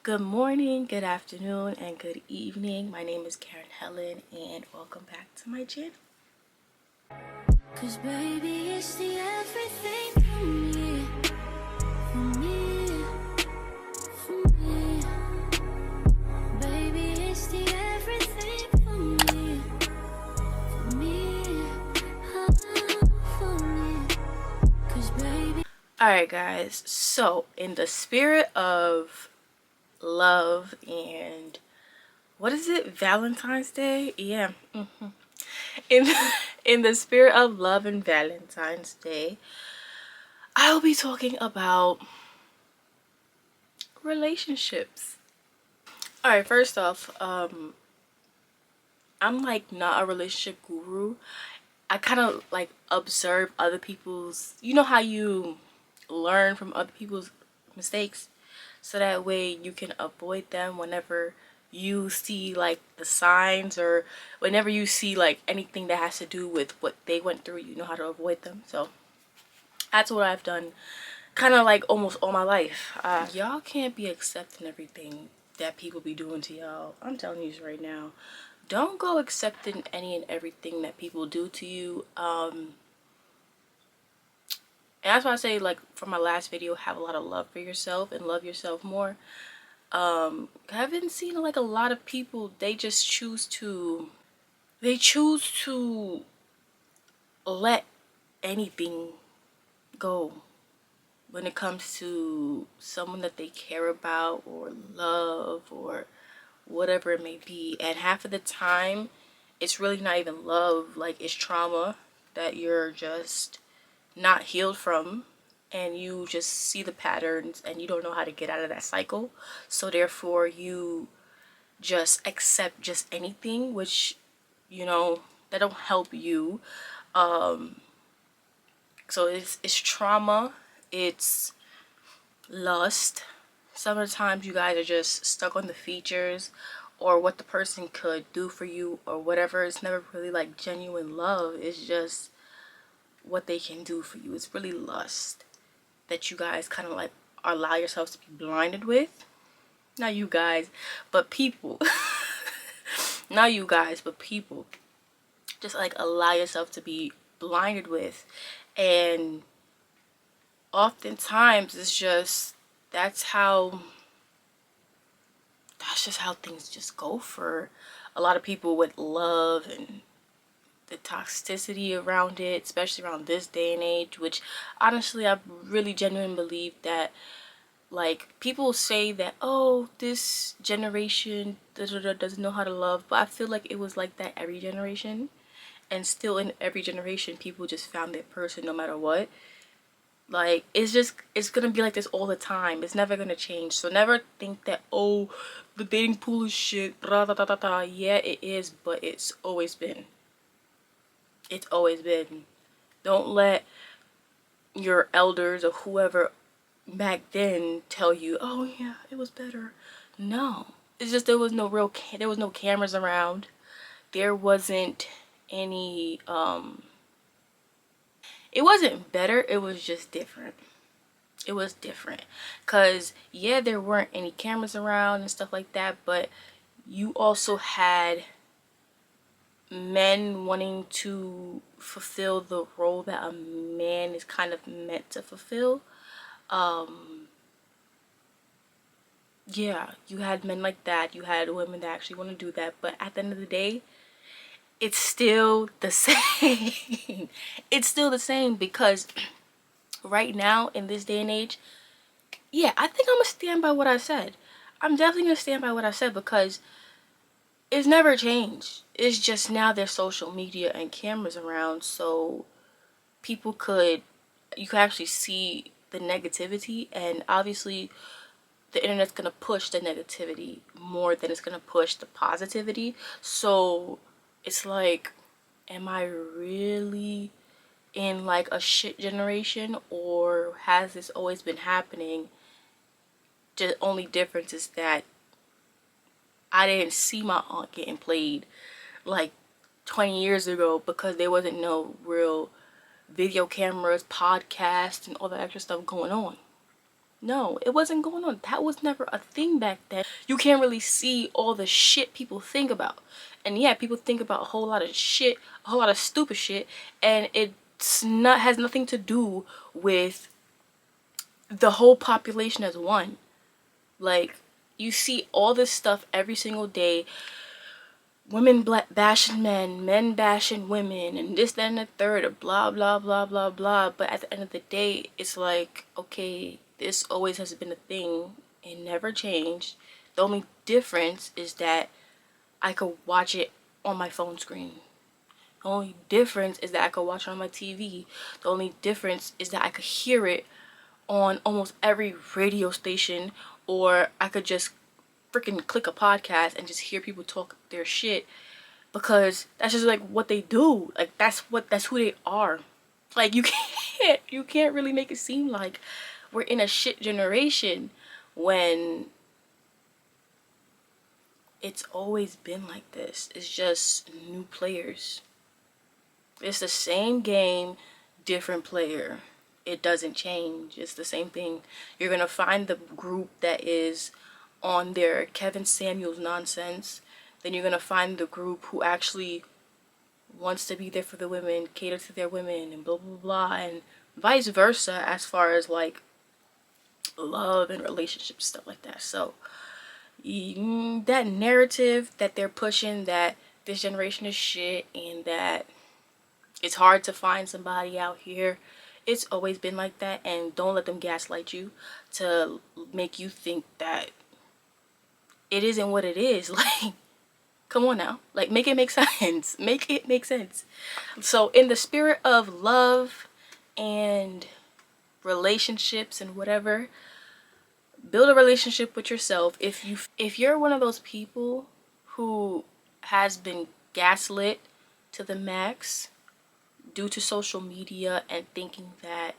Good morning, good afternoon, and good evening. My name is Karen-Helen, and welcome back to my channel. Cause baby, it's the everything for me, for me, for me. Baby, it's the everything for me, for me, for me. Cause baby. Alright guys, so in the spirit of love and what is it, Valentine's Day? Yeah. in in the spirit of love and Valentine's Day, I'll be talking about relationships. All right, first off, I'm like not a relationship guru. I kind of like observe other people's, you know how you learn from other people's mistakes, so that way you can avoid them whenever you see like the signs, or whenever you see like anything that has to do with what they went through, you know how to avoid them. So that's what I've done kind of like almost all my life. Y'all can't be accepting everything that people be doing to y'all. I'm telling you right now, don't go accepting any and everything that people do to you. And that's why I say, like, for my last video, have a lot of love for yourself and love yourself more. I've been seeing like a lot of people, they choose to let anything go when it comes to someone that they care about or love or whatever it may be. And half of the time it's really not even love, like it's trauma that you're just not healed from, and you just see the patterns and you don't know how to get out of that cycle. So therefore you just accept just anything, which, you know, that don't help you. So it's trauma, it's lust. Some of the times you guys are just stuck on the features or what the person could do for you or whatever. It's never really like genuine love. It's just what they can do for you. It's really lust that you guys kind of like allow yourselves to be blinded with. Not you guys, but people. Not you guys, but people. Just like allow yourself to be blinded with. And oftentimes it's just that's just how things just go for a lot of people with love and the toxicity around it, especially around this day and age, which honestly I really genuinely believe that, like, people say that, oh, this generation doesn't know how to love, but I feel like it was like that every generation, and still in every generation people just found their person no matter what. Like, it's gonna be like this all the time. It's never gonna change. So never think that, oh, the dating pool is shit, blah, blah, blah, blah, blah. Yeah, it is, but it's always been. It's always been. Don't let your elders or whoever back then tell you, oh yeah, it was better. No, it's just there was no cameras around. There wasn't any it wasn't better, it was just different. It was different because, yeah, there weren't any cameras around and stuff like that, but you also had men wanting to fulfill the role that a man is kind of meant to fulfill. Yeah, you had men like that, you had women that actually want to do that, but at the end of the day, it's still the same. It's still the same, because right now in this day and age, yeah, I think I'm gonna stand by what I said. I'm definitely gonna stand by what I said, because it's never changed. It's just now there's social media and cameras around, so you could actually see the negativity, and obviously the internet's gonna push the negativity more than it's gonna push the positivity. So it's like, am I really in like a shit generation, or has this always been happening? The only difference is that I didn't see my aunt getting played like 20 years ago, because there wasn't no real video cameras, podcasts, and all that extra stuff going on. No, it wasn't going on. That was never a thing back then. You can't really see all the shit people think about. And yeah, people think about a whole lot of shit, a whole lot of stupid shit, and it's not has nothing to do with the whole population as one. Like, you see all this stuff every single day. Women bashing men, men bashing women, and this, that, and the third, and blah, blah, blah, blah, blah. But at the end of the day, it's like, okay, this always has been a thing. It never changed. The only difference is that I could watch it on my phone screen. The only difference is that I could watch it on my TV. The only difference is that I could hear it on almost every radio station, or I could just freaking click a podcast and just hear people talk their shit, because that's just like what they do. Like, that's who they are. Like, you can't really make it seem like we're in a shit generation when it's always been like this. It's just new players. It's the same game, different player. It doesn't change. It's the same thing. You're gonna find the group that is on their Kevin Samuels nonsense. Then you're gonna find the group who actually wants to be there for the women, cater to their women, and blah blah blah, and vice versa as far as like love and relationships, stuff like that. So that narrative that they're pushing, that this generation is shit and that it's hard to find somebody out here, it's always been like that. And don't let them gaslight you to make you think that it isn't what it is. Like, come on now. Like, make it make sense. Make it make sense. So in the spirit of love and relationships and whatever, build a relationship with yourself. If you're one of those people who has been gaslit to the max due to social media and thinking that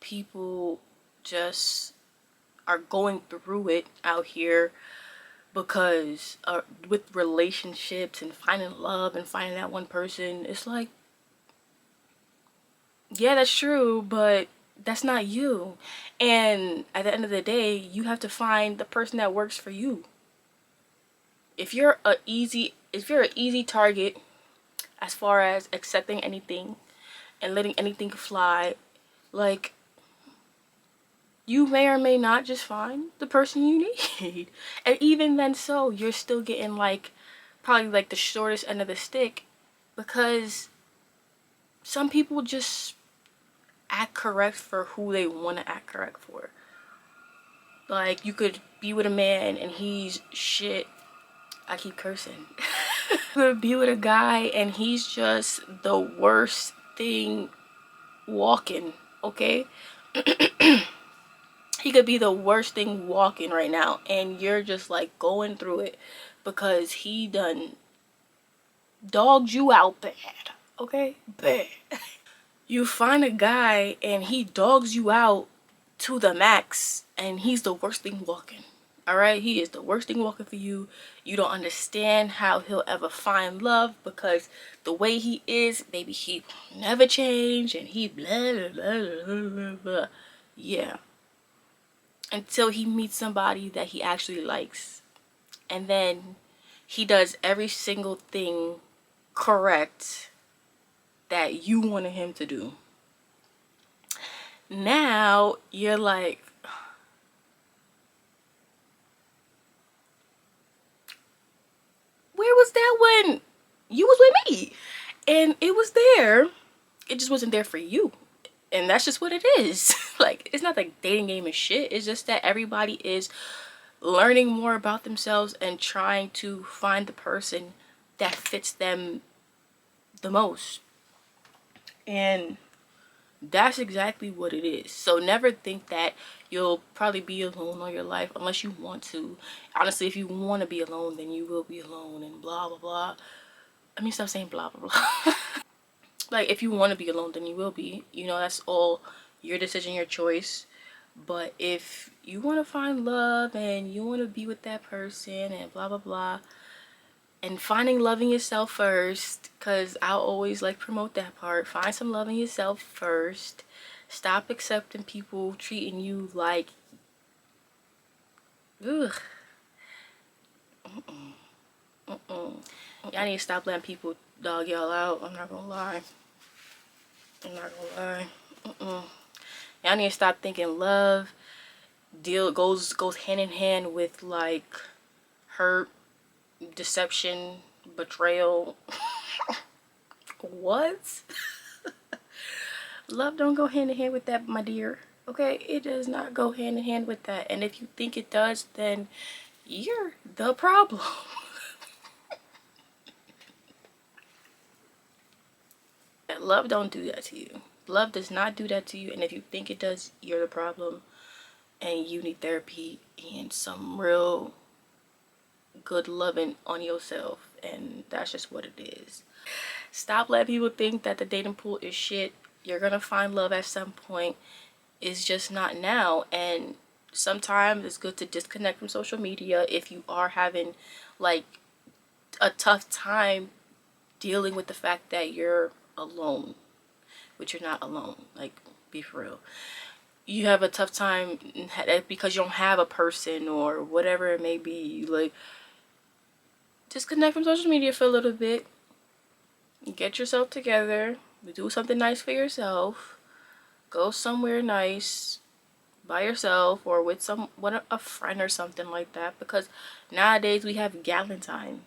people just are going through it out here because with relationships and finding love and finding that one person, it's like, yeah, that's true, but that's not you. And at the end of the day, you have to find the person that works for you. If you're an easy target as far as accepting anything and letting anything fly, like, you may or may not just find the person you need. And even then, so you're still getting like probably like the shortest end of the stick, because some people just act correct for who they want to act correct for. Like, you could be with a man and he's shit. I keep cursing. You could be with a guy and he's just the worst thing walking, okay? He could be the worst thing walking right now, and you're just like going through it because he done dogged you out bad, okay? Bad. You find a guy and he dogs you out to the max, and he's the worst thing walking. Alright, he is the worst thing walking for you. You don't understand how he'll ever find love, because the way he is, maybe he never change, and he blah blah blah blah blah blah. Yeah. Until he meets somebody that he actually likes. And then he does every single thing correct that you wanted him to do. Now you're like, where was that when you was with me? And it was there. It just wasn't there for you. And that's just what it is. Like, it's not like dating game and shit. It's just that everybody is learning more about themselves and trying to find the person that fits them the most. And that's exactly what it is. So never think that you'll probably be alone all your life unless you want to. Honestly, if you want to be alone, then you will be alone, and blah blah blah. I mean, stop saying blah blah blah. Like, if you want to be alone, then you will be. You know, that's all your decision, your choice. But if you want to find love and you want to be with that person and blah blah blah, and finding love in yourself first, because I'll always like promote that part. Find some love in yourself first. Stop accepting people treating you like Ugh. Y'all need to stop letting people dog y'all out. I'm not gonna lie. I'm not gonna lie. Y'all need to stop thinking love goes hand in hand with like hurt, deception, betrayal. What? Love don't go hand in hand with that, my dear. Okay, it does not go hand in hand with that. And if you think it does, then you're the problem. Love don't do that to you. Love does not do that to you. And if you think it does, you're the problem. And you need therapy and some real good loving on yourself. And that's just what it is. Stop letting people think that the dating pool is shit. You're gonna find love at some point. It's just not now. And sometimes it's good to disconnect from social media if you are having like a tough time dealing with the fact that you're alone, which you're not alone. Like, be for real. You have a tough time because you don't have a person or whatever it may be. Like, disconnect from social media for a little bit. Get yourself together. Do something nice for yourself. Go somewhere nice by yourself or with a friend or something like that, because nowadays we have Galentine.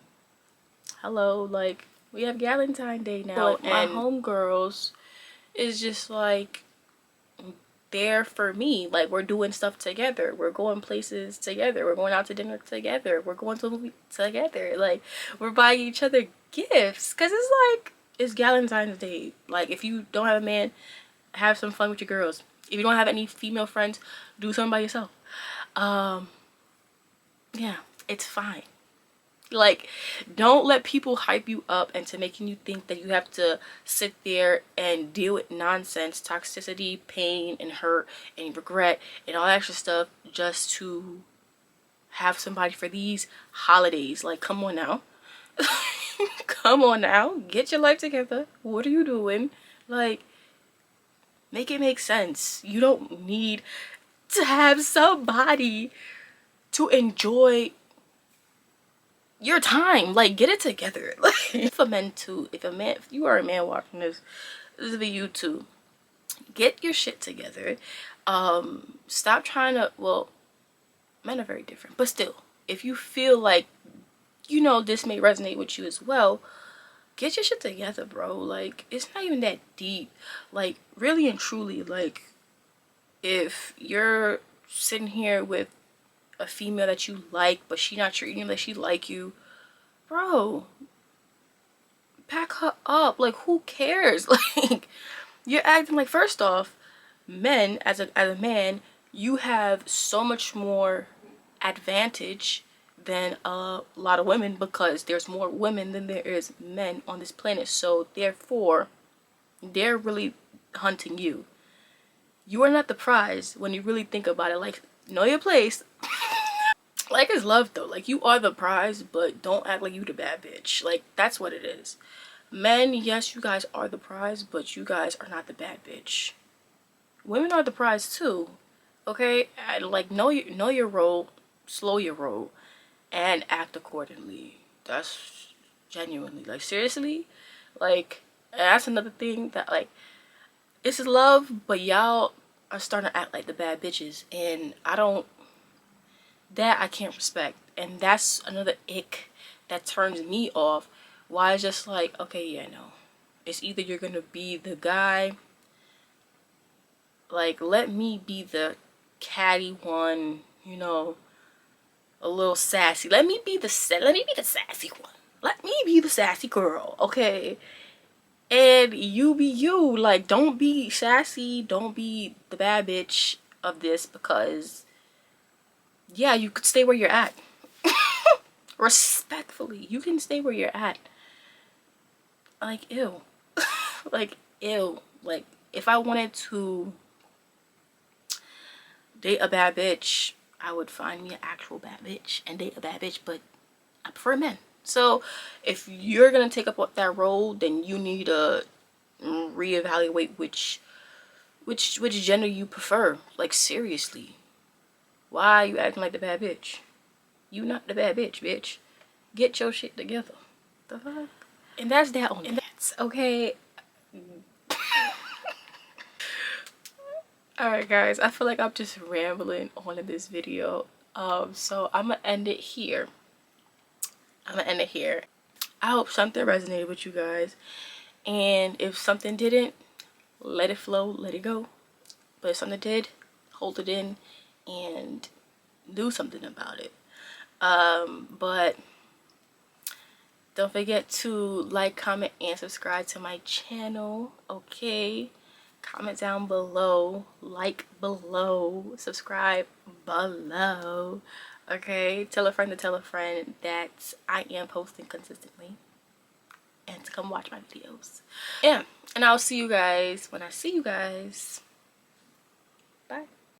Hello, like, we have Galentine Day now, and my homegirls is just like there for me. Like, we're doing stuff together, we're going places together, we're going out to dinner together, we're going to a movie together, like, we're buying each other gifts because it's like, it's Galentine's Day. Like, if you don't have a man, have some fun with your girls. If you don't have any female friends, do something by yourself. Yeah, it's fine. Like, don't let people hype you up into making you think that you have to sit there and deal with nonsense, toxicity, pain, and hurt, and regret, and all that extra stuff just to have somebody for these holidays. Like, come on now. Come on now. Get your life together. What are you doing? Like, make it make sense. You don't need to have somebody to enjoy your time. Like, get it together. Like, if you are a man watching this is for you too. Get your shit together. Stop trying to, well, men are very different, but still, if you feel like, you know, this may resonate with you as well, get your shit together, bro. Like, it's not even that deep. Like, really and truly, like, if you're sitting here with a female that you like, but she not treating you like she like you, bro, pack her up. Like, who cares? Like, you're acting like, first off, men, as a man, you have so much more advantage than a lot of women, because there's more women than there is men on this planet. So therefore, they're really hunting you. You are not the prize when you really think about it. Like, know your place. Like, it's love though. Like, you are the prize, but don't act like you the bad bitch. Like, that's what it is. Men, yes, you guys are the prize, but you guys are not the bad bitch. Women are the prize too. Okay? And, like, know your role, slow your roll, and act accordingly. That's genuinely, like, seriously, like, that's another thing that, like, it's love, but y'all are starting to act like the bad bitches, and I can't respect. And that's another ick that turns me off. Why it's just like, okay, yeah, no, it's either you're gonna be the guy, like, let me be the catty one, you know, a little sassy. Let me be the sassy one. Let me be the sassy girl, okay? And you be you. Like, don't be sassy. Don't be the bad bitch of this, because, yeah, you could stay where you're at. Respectfully, you can stay where you're at. Like, ew. Like, ew. Like, if I wanted to date a bad bitch, I would find me an actual bad bitch and date a bad bitch, but I prefer men. So if you're gonna take up that role, then you need to reevaluate which gender you prefer. Like, seriously, why are you acting like the bad bitch? You not the bad bitch, bitch. Get your shit together. The fuck? And that's that on that. Okay. Alright guys, I feel like I'm just rambling on in this video. So I'm gonna end it here. I hope something resonated with you guys. And if something didn't, let it flow, let it go. But if something did, hold it in and do something about it. But don't forget to like, comment, and subscribe to my channel. Okay, comment down below, like below, subscribe below. Okay, tell a friend to tell a friend that I am posting consistently and to come watch my videos. Yeah, and I'll see you guys when I see you guys. Bye.